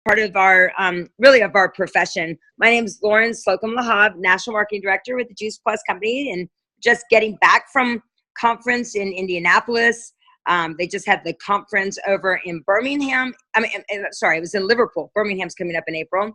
part of our, really of our profession. My name is Lauren Slocum Lahab, National Marketing Director with the Juice Plus Company, and just getting back from conference in Indianapolis. They just had the conference over in Birmingham. Sorry, it was in Liverpool. Birmingham's coming up in April.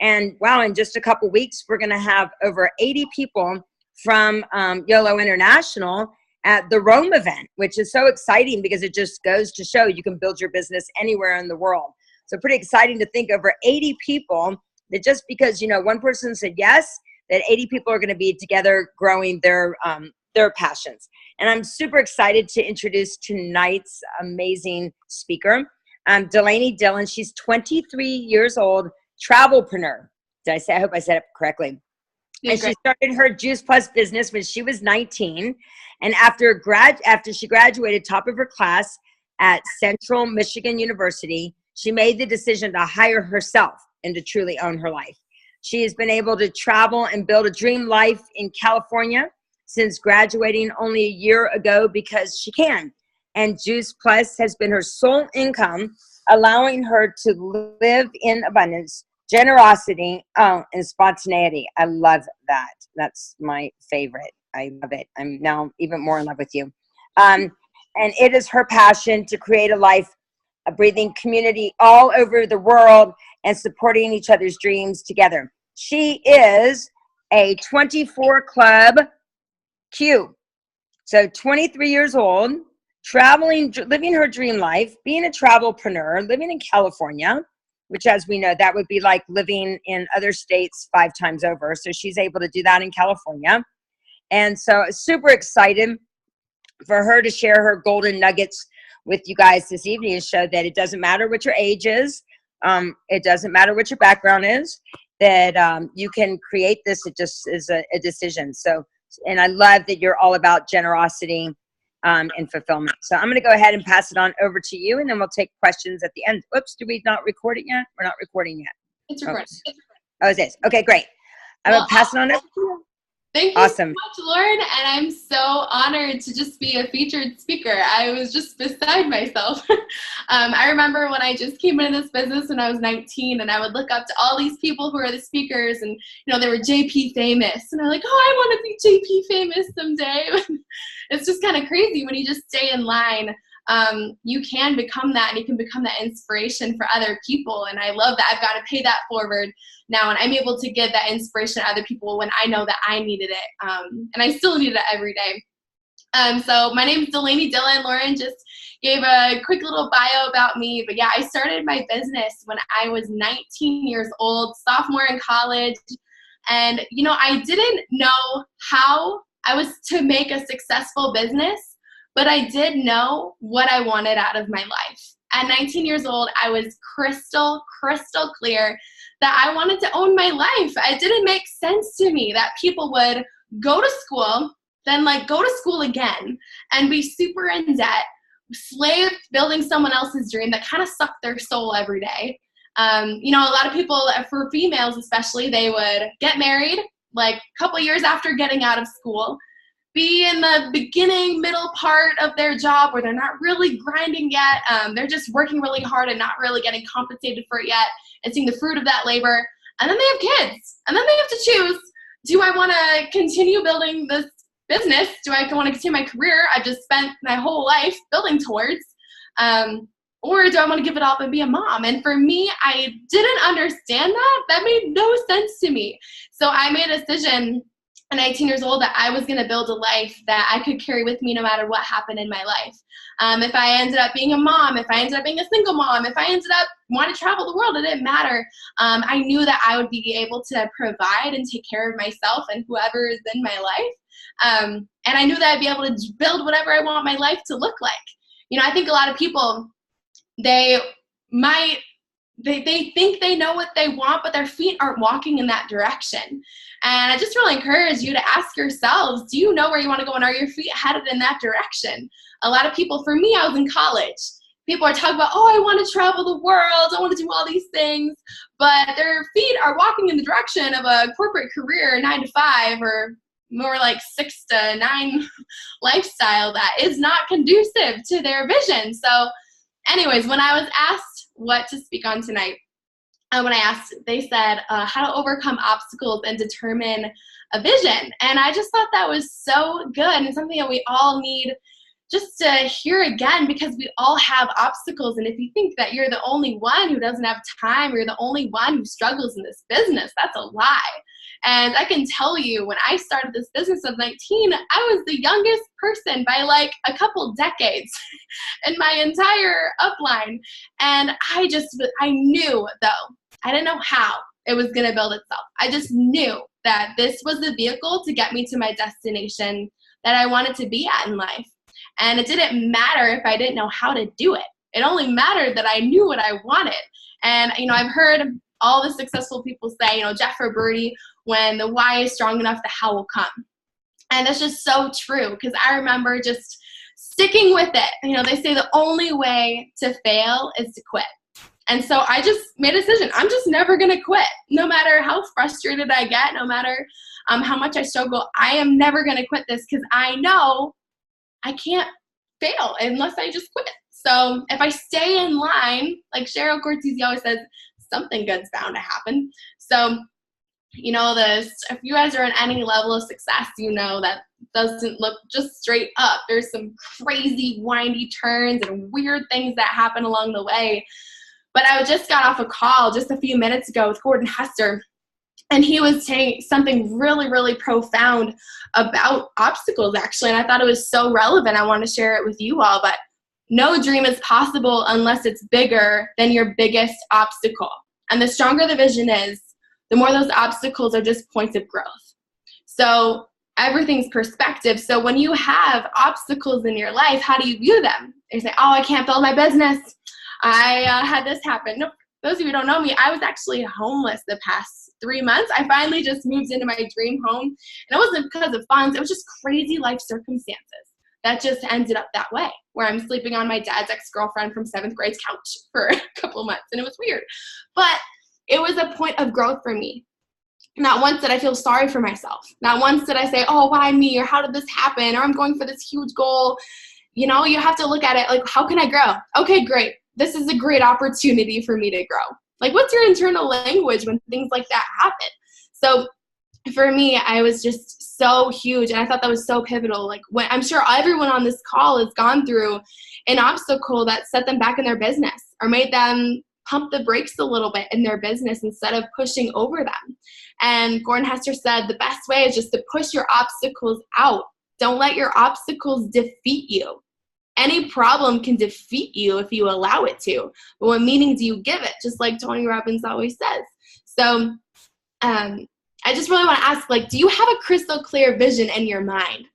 And wow, in just a couple weeks, we're going to have over 80 people from YOLO International at the Rome event, which is so exciting because it just goes to show you can build your business anywhere in the world. So pretty exciting to think over 80 people that just because, one person said yes, that 80 people are going to be together growing their passions. And I'm super excited to introduce tonight's amazing speaker, Delaney Dillon. She's 23 years old, travelpreneur. I hope I said it correctly. Yeah, and she started her Juice Plus business when she was 19. And after she graduated top of her class at Central Michigan University, she made the decision to hire herself and to truly own her life. She has been able to travel and build a dream life in California since graduating only a year ago because she can. And Juice Plus has been her sole income, allowing her to live in abundance, generosity, and spontaneity. I love that. That's my favorite. I love it. I'm now even more in love with you. And it is her passion to create a life, a breathing community all over the world and supporting each other's dreams together. She is a 24 Club Q. So 23 years old, traveling, living her dream life, being a travelpreneur, living in California, which as we know, that would be like living in other states 5 times over. So she's able to do that in California. And so super excited for her to share her golden nuggets with you guys this evening and show that it doesn't matter what your age is. It doesn't matter what your background is, that you can create this. It just is a decision. So, and I love that you're all about generosity and fulfillment. So I'm going to go ahead and pass it on over to you, and then we'll take questions at the end. Oops, do we not record it yet? We're not recording yet. It's recording. Oh, it is. Okay, great. I'm going to pass it on over to you. Thank you Awesome. so much, Lauren, and I'm so honored to just be a featured speaker. I was just beside myself. I remember when I just came into this business when I was 19, and I would look up to all these people who are the speakers, and they were JP famous, and I'm like, oh, I want to be JP famous someday. It's just kind of crazy when you just stay in line. You can become that, and you can become that inspiration for other people. And I love that I've got to pay that forward now, and I'm able to give that inspiration to other people when I know that I needed it. And I still need it every day. So my name is Delaney Dillon. Lauren just gave a quick little bio about me. But yeah, I started my business when I was 19 years old, sophomore in college. And, I didn't know how I was to make a successful business, but I did know what I wanted out of my life. At 19 years old, I was crystal clear that I wanted to own my life. It didn't make sense to me that people would go to school, then go to school again and be super in debt, slaved building someone else's dream that kind of sucked their soul every day. A lot of people, for females especially, they would get married a couple years after getting out of school, be in the beginning, middle part of their job where they're not really grinding yet. They're just working really hard and not really getting compensated for it yet and seeing the fruit of that labor. And then they have kids. And then they have to choose, do I want to continue building this business? Do I want to continue my career I've just spent my whole life building towards? Or do I want to give it up and be a mom? And for me, I didn't understand that. That made no sense to me. So I made a decision at 19 years old that I was going to build a life that I could carry with me no matter what happened in my life. If I ended up being a mom, if I ended up being a single mom, if I ended up wanting to travel the world, it didn't matter. I knew that I would be able to provide and take care of myself and whoever is in my life. And I knew that I'd be able to build whatever I want my life to look like. I think a lot of people, they think they know what they want, but their feet aren't walking in that direction. And I just really encourage you to ask yourselves, do you know where you want to go, and are your feet headed in that direction? A lot of people, for me, I was in college. People are talking about, oh, I want to travel the world, I want to do all these things, but their feet are walking in the direction of a corporate career, 9 to 5, or more like 6 to 9 lifestyle that is not conducive to their vision. So anyways, when I was asked what to speak on tonight, when I asked, they said how to overcome obstacles and determine a vision. And I just thought that was so good and something that we all need just to hear again, because we all have obstacles. And if you think that you're the only one who doesn't have time, or you're the only one who struggles in this business, that's a lie. And I can tell you, when I started this business at 19, I was the youngest person by like a couple decades in my entire upline. And I knew, though, I didn't know how it was going to build itself. I just knew that this was the vehicle to get me to my destination that I wanted to be at in life. And it didn't matter if I didn't know how to do it. It only mattered that I knew what I wanted. And, I've heard all the successful people say, Jeff or Birdie, when the why is strong enough, the how will come. And that's just so true, because I remember just sticking with it. They say the only way to fail is to quit. And so I just made a decision. I'm just never going to quit. No matter how frustrated I get, no matter how much I struggle, I am never going to quit this, because I know I can't fail unless I just quit. So if I stay in line, like Cheryl Cortese always says, something good's bound to happen. So, if you guys are in any level of success, that doesn't look just straight up. There's some crazy windy turns and weird things that happen along the way. But I just got off a call just a few minutes ago with Gordon Hester, and he was saying something really, really profound about obstacles, actually. And I thought it was so relevant. I want to share it with you all. But no dream is possible unless it's bigger than your biggest obstacle. And the stronger the vision is, the more those obstacles are just points of growth. So everything's perspective. So when you have obstacles in your life, how do you view them? You say, oh, I can't build my business. I had this happen. Nope. Those of you who don't know me, I was actually homeless the past 3 months. I finally just moved into my dream home. And it wasn't because of funds. It was just crazy life circumstances that just ended up that way, where I'm sleeping on my dad's ex-girlfriend from 7th grade's couch for a couple of months. And it was weird. But it was a point of growth for me. Not once did I feel sorry for myself. Not once did I say, oh, why me? Or how did this happen? Or I'm going for this huge goal. You have to look at it like, how can I grow? Okay, great. This is a great opportunity for me to grow. Like, what's your internal language when things like that happen? So for me, I was just so huge. And I thought that was so pivotal. Like, when I'm sure everyone on this call has gone through an obstacle that set them back in their business or made them pump the brakes a little bit in their business instead of pushing over them. And Gordon Hester said the best way is just to push your obstacles out. Don't let your obstacles defeat you. Any problem can defeat you if you allow it to. But what meaning do you give it? Just like Tony Robbins always says. So I just really want to ask, do you have a crystal clear vision in your mind?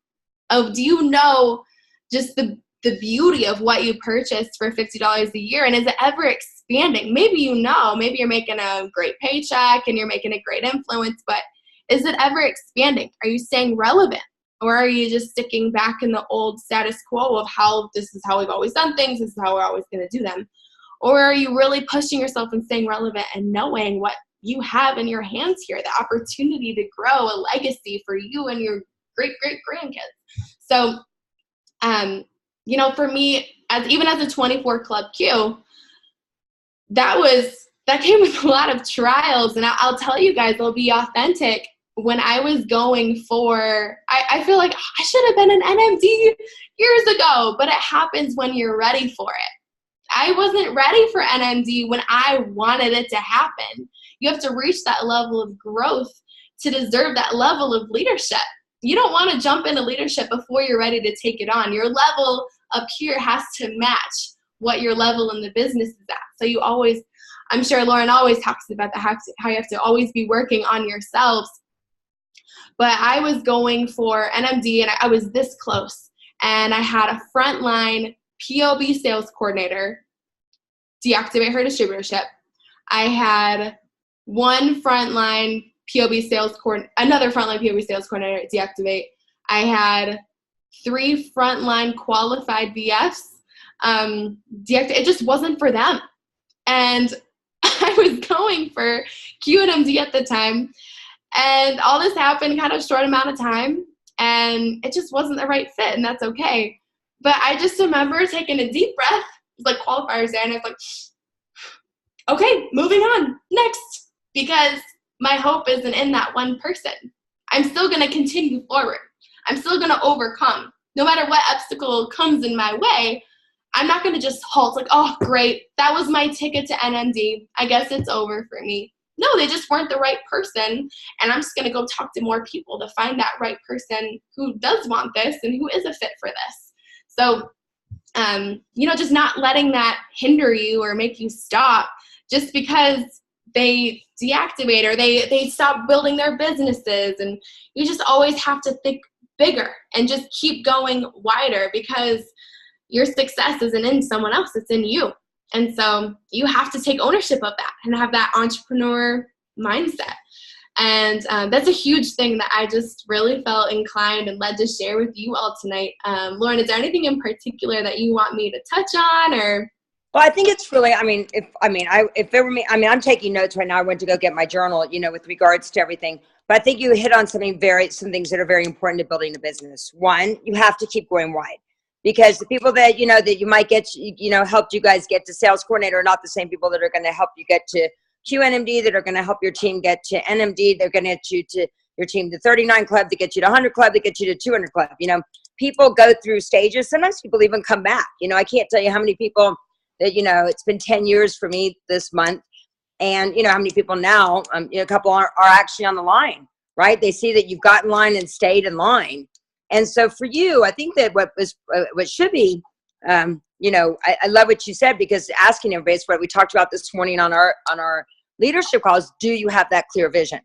Do you know just the beauty of what you purchased for $50 a year? And is it ever expanding? Maybe maybe you're making a great paycheck and you're making a great influence, but is it ever expanding? Are you staying relevant? Or are you just sticking back in the old status quo of how this is how we've always done things, this is how we're always going to do them? Or are you really pushing yourself and staying relevant and knowing what you have in your hands here, the opportunity to grow a legacy for you and your great-great-grandkids? So, for me, even as a 24 Club Q, that came with a lot of trials. And I'll tell you guys, I'll be authentic. When I was going for, I feel like I should have been an NMD years ago, but it happens when you're ready for it. I wasn't ready for NMD when I wanted it to happen. You have to reach that level of growth to deserve that level of leadership. You don't want to jump into leadership before you're ready to take it on. Your level up here has to match what your level in the business is at. So you always, I'm sure Lauren always talks about how you have to always be working on yourselves. But I was going for NMD and I was this close. And I had a frontline POB sales coordinator deactivate her distributorship. I had one frontline POB sales another frontline POB sales coordinator deactivate. I had 3 frontline qualified VFs deactivate. It just wasn't for them. And I was going for QNMD at the time. And all this happened kind of short amount of time, and it just wasn't the right fit, and that's okay. But I just remember taking a deep breath, like qualifiers there, and I was like, okay, moving on, next, because my hope isn't in that one person. I'm still going to continue forward. I'm still going to overcome. No matter what obstacle comes in my way, I'm not going to just halt like, oh, great, that was my ticket to NMD. I guess it's over for me. No, they just weren't the right person, and I'm just going to go talk to more people to find that right person who does want this and who is a fit for this. So, just not letting that hinder you or make you stop just because they deactivate or they stop building their businesses. And you just always have to think bigger and just keep going wider, because your success isn't in someone else, it's in you. And so you have to take ownership of that and have that entrepreneur mindset. And that's a huge thing that I just really felt inclined and led to share with you all tonight. Lauren, is there anything in particular that you want me to touch on? Or Well, I think it's really, if it were me, I'm taking notes right now. I went to go get my journal, with regards to everything. But I think you hit on some things that are very important to building a business. One, you have to keep going wide, because the people that, that you might get, helped you guys get to sales coordinator are not the same people that are going to help you get to QNMD, that are going to help your team get to NMD. They're going to get you to your team to 39 club, to get you to 100 club, to get you to 200 club. People go through stages. Sometimes people even come back. I can't tell you how many people that, it's been 10 years for me this month. And how many people now, a couple are actually on the line, right? They see that you've got in line and stayed in line. And so for you, I think that what should be, I love what you said, because asking everybody, it's what we talked about this morning on our leadership calls. Do you have that clear vision?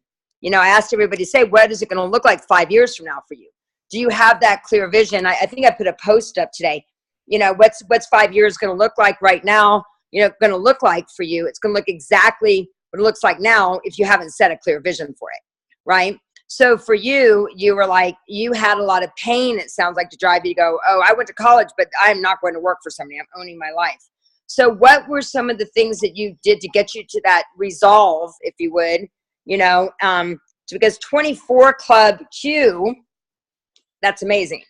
I asked everybody to say, what is it going to look like 5 years from now for you? Do you have that clear vision? I think I put a post up today. What's 5 years going to look like right now? Going to look like for you? It's going to look exactly what it looks like now if you haven't set a clear vision for it, right? So for you, you were like, you had a lot of pain, it sounds like, to drive you to go, oh, I went to college, but I'm not going to work for somebody. I'm owning my life. So what were some of the things that you did to get you to that resolve, if you would, because 24 Club Q, that's amazing.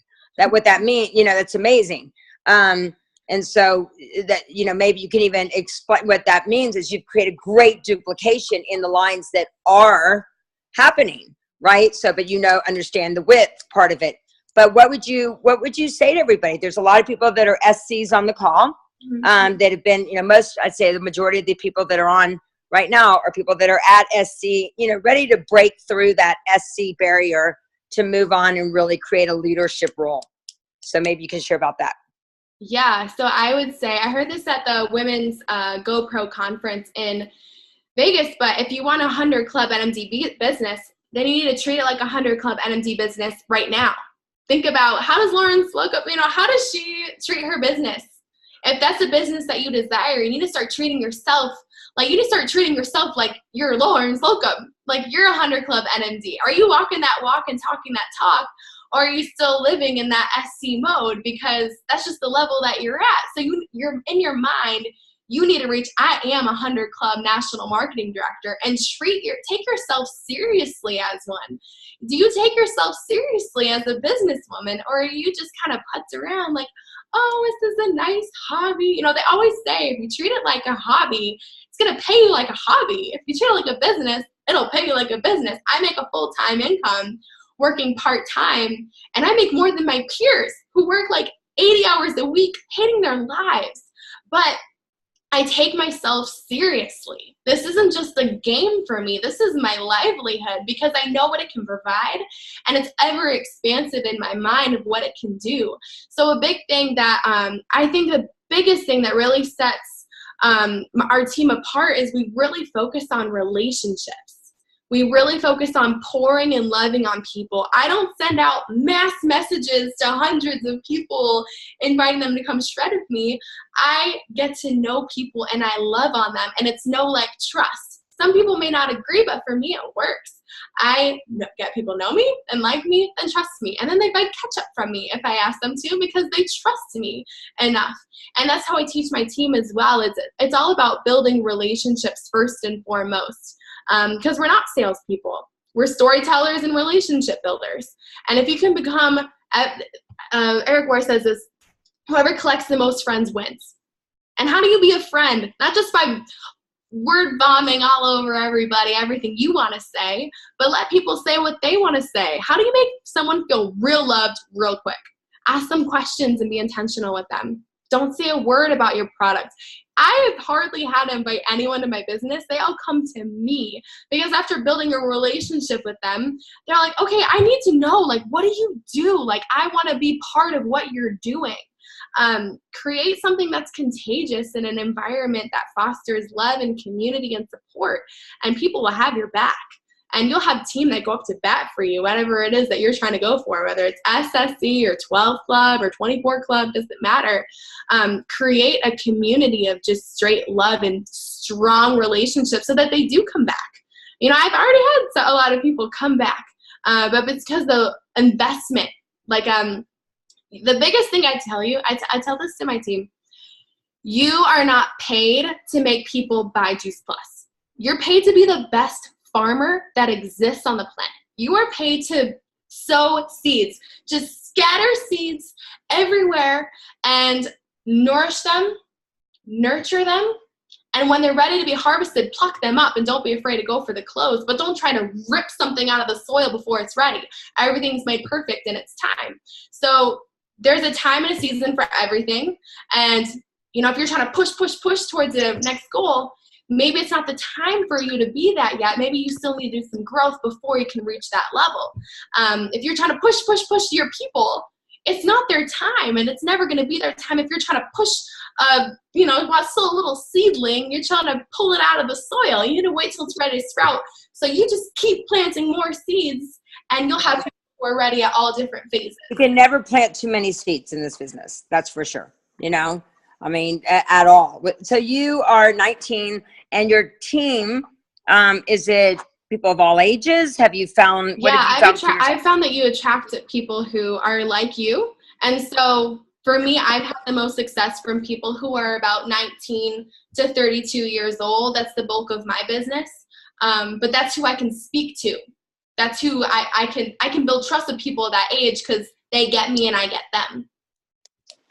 What that means, that's amazing. And so that, maybe you can even explain what that means is you've created great duplication in the lines that are happening, right? So, but understand the width part of it. But what would you say to everybody? There's a lot of people that are SCs on the call, that have been, I'd say the majority of the people that are on right now are people that are at SC, ready to break through that SC barrier to move on and really create a leadership role. So maybe you can share about that. Yeah, so I would say, I heard this at the Women's GoPro conference in Vegas, but if you want a 100 Club NMD business, then you need to treat it like a 100 Club NMD business right now. Think about, how does Lauren Slocum, how does she treat her business? If that's a business that you desire, you need to start treating yourself like you're Lauren Slocum, like you're a 100 Club NMD. Are you walking that walk and talking that talk? Or are you still living in that SC mode, because that's just the level that you're at? So you're in your mind, you need to reach, I am a 100 Club national marketing director, and take yourself seriously as one. Do you take yourself seriously as a businesswoman, or are you just kind of putz around like, oh, this is a nice hobby? They always say, if you treat it like a hobby, it's going to pay you like a hobby. If you treat it like a business, it'll pay you like a business. I make a full-time income working part-time, and I make more than my peers who work like 80 hours a week, hating their lives. But I take myself seriously. This isn't just a game for me. This is my livelihood, because I know what it can provide, and it's ever expansive in my mind of what it can do. So a big thing that I think the biggest thing that really sets our team apart is we really focus on relationships. We really focus on pouring and loving on people. I don't send out mass messages to hundreds of people inviting them to come shred with me. I get to know people and I love on them, and it's trust. Some people may not agree, but for me it works. I get people know me and like me and trust me, and then they buy ketchup from me if I ask them to, because they trust me enough. And that's how I teach my team as well. It's all about building relationships first and foremost. Because we're not salespeople. We're storytellers and relationship builders. And if you can become, Eric Ware says this, whoever collects the most friends wins. And how do you be a friend? Not just by word bombing all over everybody, everything you want to say, but let people say what they want to say. How do you make someone feel real loved real quick? Ask them questions and be intentional with them. Don't say a word about your product. I have hardly had to invite anyone to my business. They all come to me because after building a relationship with them, they're like, okay, I need to know, like, what do you do? Like, I want to be part of what you're doing. Create something that's contagious in an environment that fosters love and community and support, and people will have your back. And you'll have a team that go up to bat for you, whatever it is that you're trying to go for, whether it's SSC or 12 Club or 24 Club, doesn't matter. Create a community of just straight love and strong relationships so that they do come back. You know, I've already had a lot of people come back, but it's because the investment, like the biggest thing I tell you, I tell this to my team, you are not paid to make people buy Juice Plus. You're paid to be the best farmer that exists on the planet. You are paid to sow seeds. Just scatter seeds everywhere and nourish them, nurture them, and when they're ready to be harvested, pluck them up and don't be afraid to go for the close, but don't try to rip something out of the soil before it's ready. Everything's made perfect in its time. So there's a time and a season for everything. And you know, if you're trying to push towards the next goal, maybe it's not the time for you to be that yet. Maybe you still need to do some growth before you can reach that level. If you're trying to push to your people, it's not their time, and it's never going to be their time. If you're trying to push, you know, while it's still a little seedling, you're trying to pull it out of the soil. You need to wait till it's ready to sprout. So you just keep planting more seeds, and you'll have people who are ready at all different phases. You can never plant too many seeds in this business. That's for sure. You know, I mean, at all. So you are 19, and your team, is it people of all ages? Have you found? Yeah, I've found that you attract people who are like you. And so for me, I've had the most success from people who are about 19 to 32 years old. That's the bulk of my business. But that's who I can speak to. That's who I can build trust with people of that age because they get me and I get them.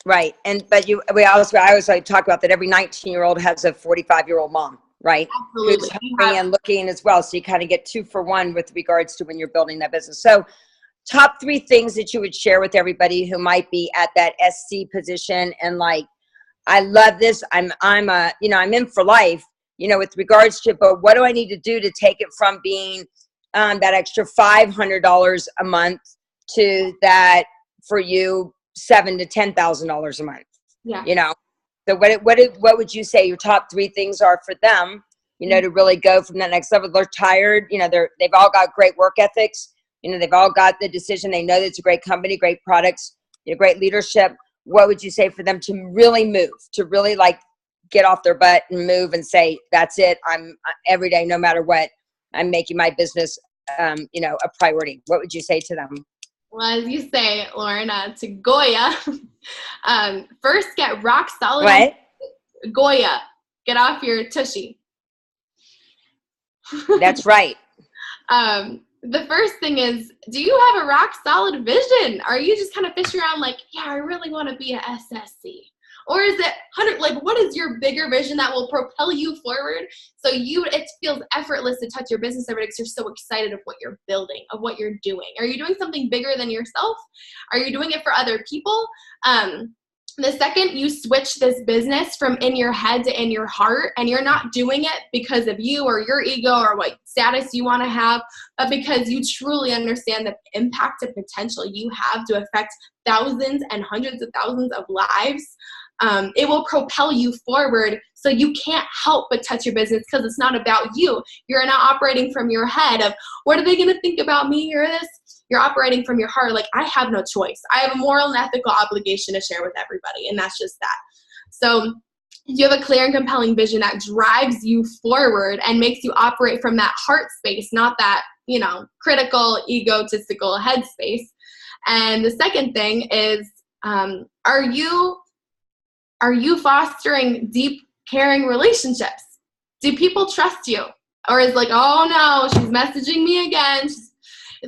Right. But I always talk about that every 19-year-old has a 45-year-old mom, right? Absolutely. Who's and looking as well. So you kind of get 2 for 1 with regards to when you're building that business. So top 3 things that you would share with everybody who might be at that SC position and like, I love this. I'm in for life, you know, with regards to, but what do I need to do to take it from being that extra $500 a month to that for you $7,000 to $10,000 a month? Yeah. You know, so what would you say your top 3 things are for them, you know, to really go from that next level? They're tired, you know, they've all got great work ethics, you know, they've all got the decision. They know that it's a great company, great products, you know, great leadership. What would you say for them to really move, to really like get off their butt and move and say, that's it. I'm every day, no matter what, I'm making my business, you know, a priority. What would you say to them? Well, as you say, Lauren, to Goya, first get rock solid. What? Goya, get off your tushy. That's right. The first thing is, do you have a rock solid vision? Are you just kind of fishing around like, yeah, I really want to be a SSC? Or is it like, what is your bigger vision that will propel you forward? So it feels effortless to touch your business every day because you're so excited of what you're building, of what you're doing. Are you doing something bigger than yourself? Are you doing it for other people? The second you switch this business from in your head to in your heart, and you're not doing it because of you or your ego or what status you want to have, but because you truly understand the impact and potential you have to affect thousands and hundreds of thousands of lives, it will propel you forward. So you can't help but touch your business because it's not about you. You're not operating from your head of, what are they going to think about me or this? You're operating from your heart. Like, I have no choice. I have a moral and ethical obligation to share with everybody. And that's just that. So you have a clear and compelling vision that drives you forward and makes you operate from that heart space, not that, you know, critical, egotistical head space. And the second thing is, are you fostering deep, caring relationships? Do people trust you? Or is like, oh no, she's messaging me again.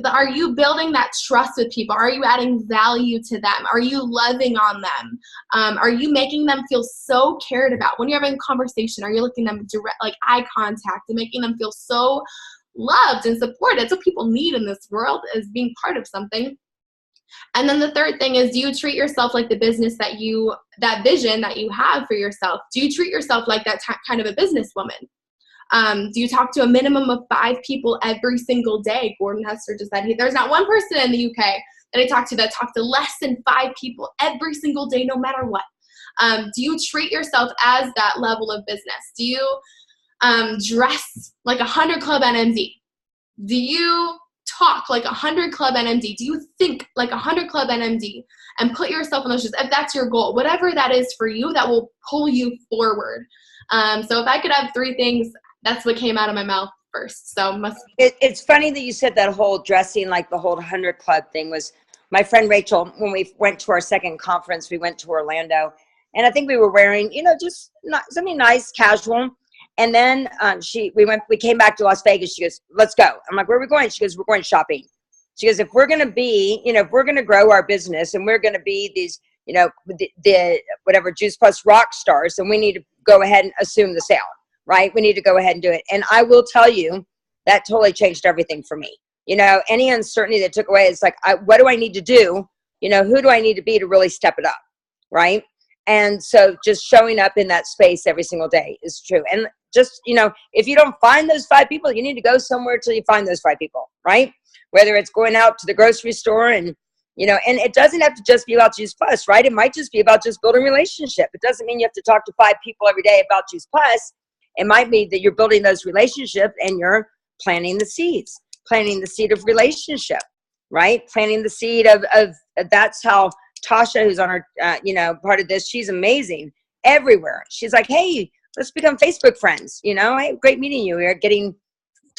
Are you building that trust with people? Are you adding value to them? Are you loving on them? Are you making them feel so cared about? When you're having a conversation, are you looking at them direct, like eye contact, and making them feel so loved and supported? That's what people need in this world, is being part of something. And then the third thing is, do you treat yourself like the business that vision that you have for yourself? Do you treat yourself like that kind of a businesswoman? Do you talk to a minimum of 5 people every single day? Gordon Hester just said there's not one person in the UK that I talk to that talks to less than 5 people every single day, no matter what. Do you treat yourself as that level of business? Do you dress like 100 Club NMD? Do you talk like 100 Club NMD? Do you think like 100 Club NMD? And put yourself in those shoes. If that's your goal, whatever that is for you, that will pull you forward. So if I could have 3 things, that's what came out of my mouth first. So it's funny that you said that whole dressing like the whole 100 Club thing. Was my friend Rachel, when we went to our second conference, we went to Orlando, and I think we were wearing, just something nice, casual. And then we came back to Las Vegas. She goes, let's go. I'm like, where are we going? She goes, we're going shopping. She goes, if we're going to be, if we're going to grow our business and we're going to be these, the whatever Juice Plus rock stars, then we need to go ahead and assume the sale, right? We need to go ahead and do it. And I will tell you, that totally changed everything for me. Any uncertainty that took away, it's like, what do I need to do? Who do I need to be to really step it up, right? And so just showing up in that space every single day is true. And just, if you don't find those 5 people, you need to go somewhere till you find those 5 people, right? Whether it's going out to the grocery store and it doesn't have to just be about Juice Plus, right? It might just be about just building a relationship. It doesn't mean you have to talk to 5 people every day about Juice Plus. It might be that you're building those relationships and you're planting the seed of relationship, right? Planting the seed of that's how Tasha, who's on our, part of this, she's amazing everywhere. She's like, hey, let's become Facebook friends. Hey, great meeting you. We were getting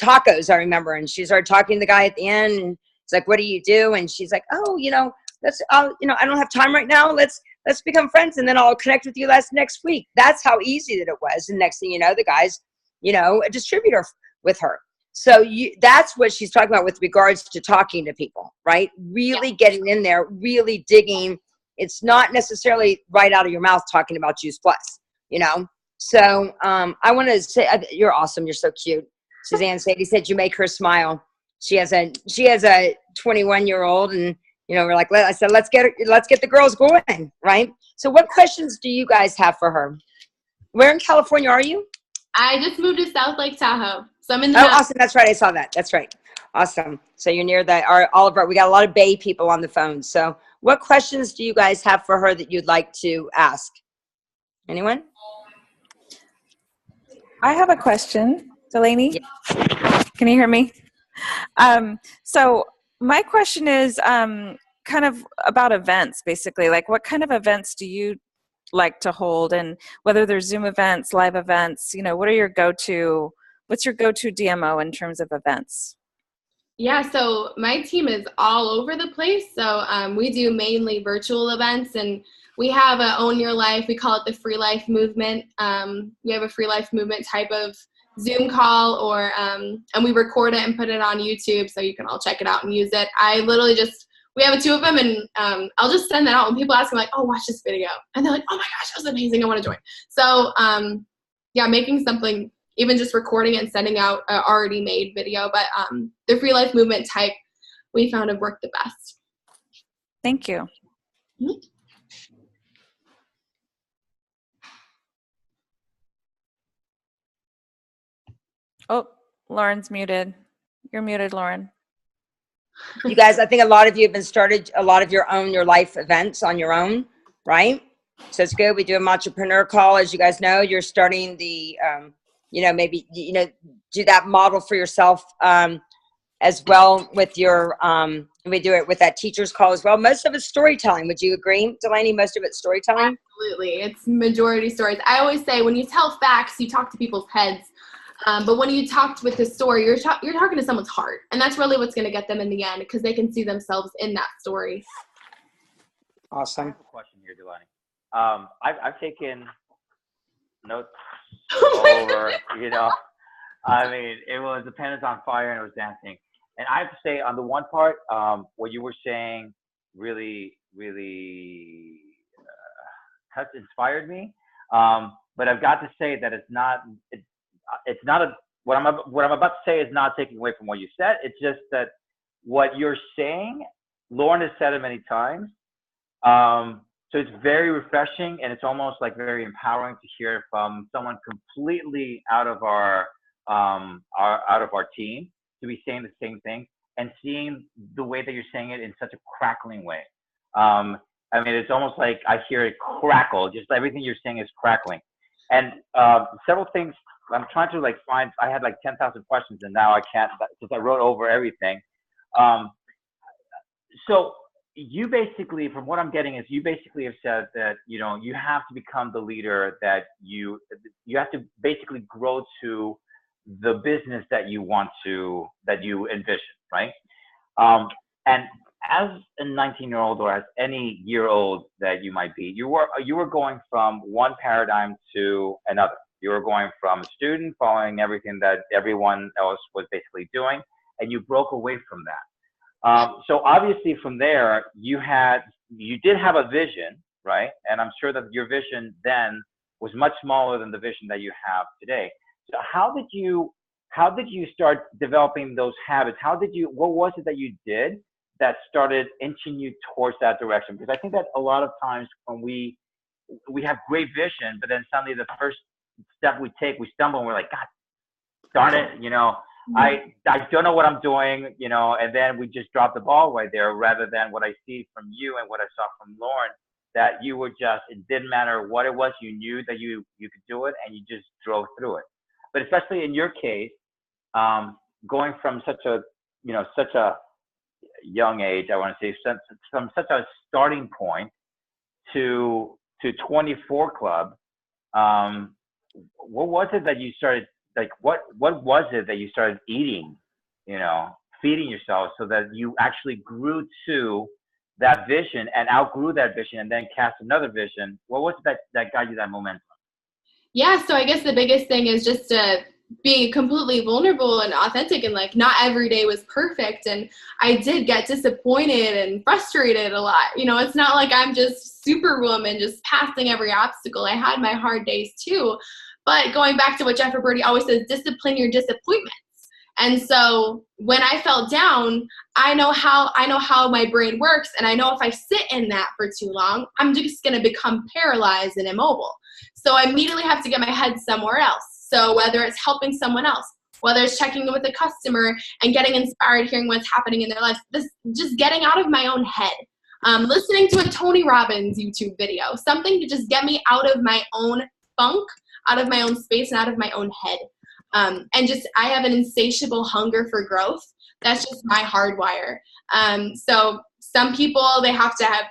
tacos, I remember. And she started talking to the guy at the end. And it's like, what do you do? And she's like, oh, I don't have time right now. Let's become friends. And then I'll connect with you next week. That's how easy that it was. And next thing you know, the guy's, a distributor with her. So that's what she's talking about with regards to talking to people, right? Really getting in there, really digging. It's not necessarily right out of your mouth talking about Juice Plus, So I want to say, you're awesome. You're so cute. Suzanne Sadie said you make her smile. She has a 21-year-old, and we're like, I said, let's get the girls going, right? So what questions do you guys have for her? Where in California are you? I just moved to South Lake Tahoe. So I'm in the awesome. That's right. I saw that. That's right. Awesome. So you're near we got a lot of Bay people on the phone. So what questions do you guys have for her that you'd like to ask? Anyone? I have a question, Delaney. Yeah. Can you hear me? So my question is kind of about events, basically. Like, what kind of events do you like to hold, and whether they're Zoom events, live events, what's your go-to DMO in terms of events? Yeah, so my team is all over the place. So we do mainly virtual events, and we have a Own Your Life. We call it the Free Life Movement. We have a Free Life Movement type of Zoom call, and we record it and put it on YouTube, so you can all check it out and use it. I literally we have 2 of them, and I'll just send that out when people ask me, like, oh, watch this video. And they're like, oh my gosh, that was amazing. I want to join. So making something, even just recording it and sending out an already made video. But the Free Life Movement type, we found have worked the best. Thank you. Mm-hmm. Oh, Lauren's muted. You're muted, Lauren. You guys, I think a lot of you have been started a lot of your life events on your own, right? So it's good. We do a entrepreneur call. As you guys know, you're starting the, maybe, do that model for yourself as well with your, we do it with that teacher's call as well. Most of it's storytelling. Would you agree, Delaney? Most of it's storytelling? Absolutely. It's majority stories. I always say when you tell facts, you talk to people's heads. But when you talked with the story, you're talking to someone's heart. And that's really what's going to get them in the end, because they can see themselves in that story. Awesome. I have a question here, Delaney. I've taken notes over, I mean, it was The Pen is on Fire and it was dancing. And I have to say, on the one part, what you were saying really, really inspired me. But I've got to say that it's not what I'm about to say is not taking away from what you said. It's just that what you're saying, Lauren has said it many times. So it's very refreshing, and it's almost like very empowering to hear from someone completely out of our team to be saying the same thing and seeing the way that you're saying it in such a crackling way. I mean, it's almost like I hear it crackle. Just everything you're saying is crackling. And several things I'm trying to like find. I had like 10,000 questions, and now I can't because I wrote over everything. So you basically, from what I'm getting, is you basically have said that you have to become the leader that you have to basically grow to the business that you envision, right? And as a 19-year-old or as any year-old that you might be, you were going from one paradigm to another. You were going from a student following everything that everyone else was basically doing, and you broke away from that. So obviously from there, you did have a vision, right? And I'm sure that your vision then was much smaller than the vision that you have today. So how did you start developing those habits? What was it that you did that started inching you towards that direction? Because I think that a lot of times when we have great vision, but then suddenly the first step we take, we stumble and we're like, God darn it, I don't know what I'm doing, and then we just drop the ball right there, rather than what I see from you and what I saw from Lauren, that you were it didn't matter what it was, you knew that you could do it and you just drove through it. But especially in your case, going from such a young age, I want to say, from such a starting point to 24 Club, what was it that you started, like, what was it that you started eating, feeding yourself so that you actually grew to that vision and outgrew that vision and then cast another vision? What was it that got you that momentum? Yeah, so I guess the biggest thing is just to be completely vulnerable and authentic, and like not every day was perfect, and I did get disappointed and frustrated a lot. It's not like I'm just superwoman just passing every obstacle. I had my hard days too, but going back to what Jeff Roberti always says, discipline your disappointments. And so when I fell down, I know how my brain works, and I know if I sit in that for too long, I'm just going to become paralyzed and immobile. So I immediately have to get my head somewhere else. So whether it's helping someone else, whether it's checking in with a customer and getting inspired, hearing what's happening in their lives, just getting out of my own head, listening to a Tony Robbins YouTube video, something to just get me out of my own funk, out of my own space, and out of my own head. And just, I have an insatiable hunger for growth. That's just my hardwire. So some people, they have to have,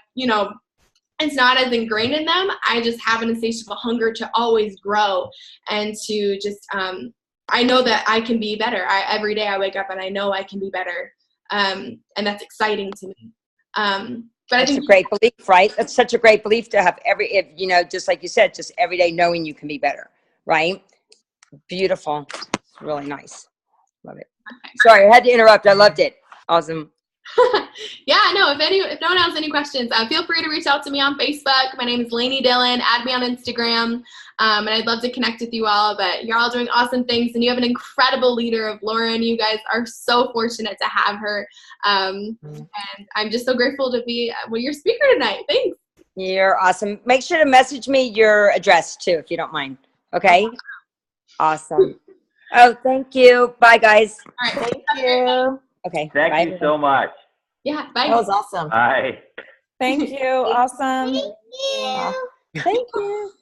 it's not as ingrained in them. I just have an insatiable hunger to always grow and to just, I know that I can be better. Every day I wake up and I know I can be better. And that's exciting to me. But that's a great belief, right? That's such a great belief to have just like you said, just every day knowing you can be better, right? Beautiful. Really nice. Love it. Okay. Sorry, I had to interrupt. I loved it. Awesome. Yeah, no, if no one has any questions, feel free to reach out to me on Facebook. My name is Laney Dillon. Add me on Instagram. And I'd love to connect with you all, but you're all doing awesome things, and you have an incredible leader of Lauren. You guys are so fortunate to have her. And I'm just so grateful to be your speaker tonight. Thanks. You're awesome. Make sure to message me your address too, if you don't mind. Okay. Awesome. Oh, thank you. Bye, guys. All right. Thank you. Okay. Thank you so much. Yeah. Bye. That was awesome. Bye. Thank you. Awesome. Thank you. Thank you.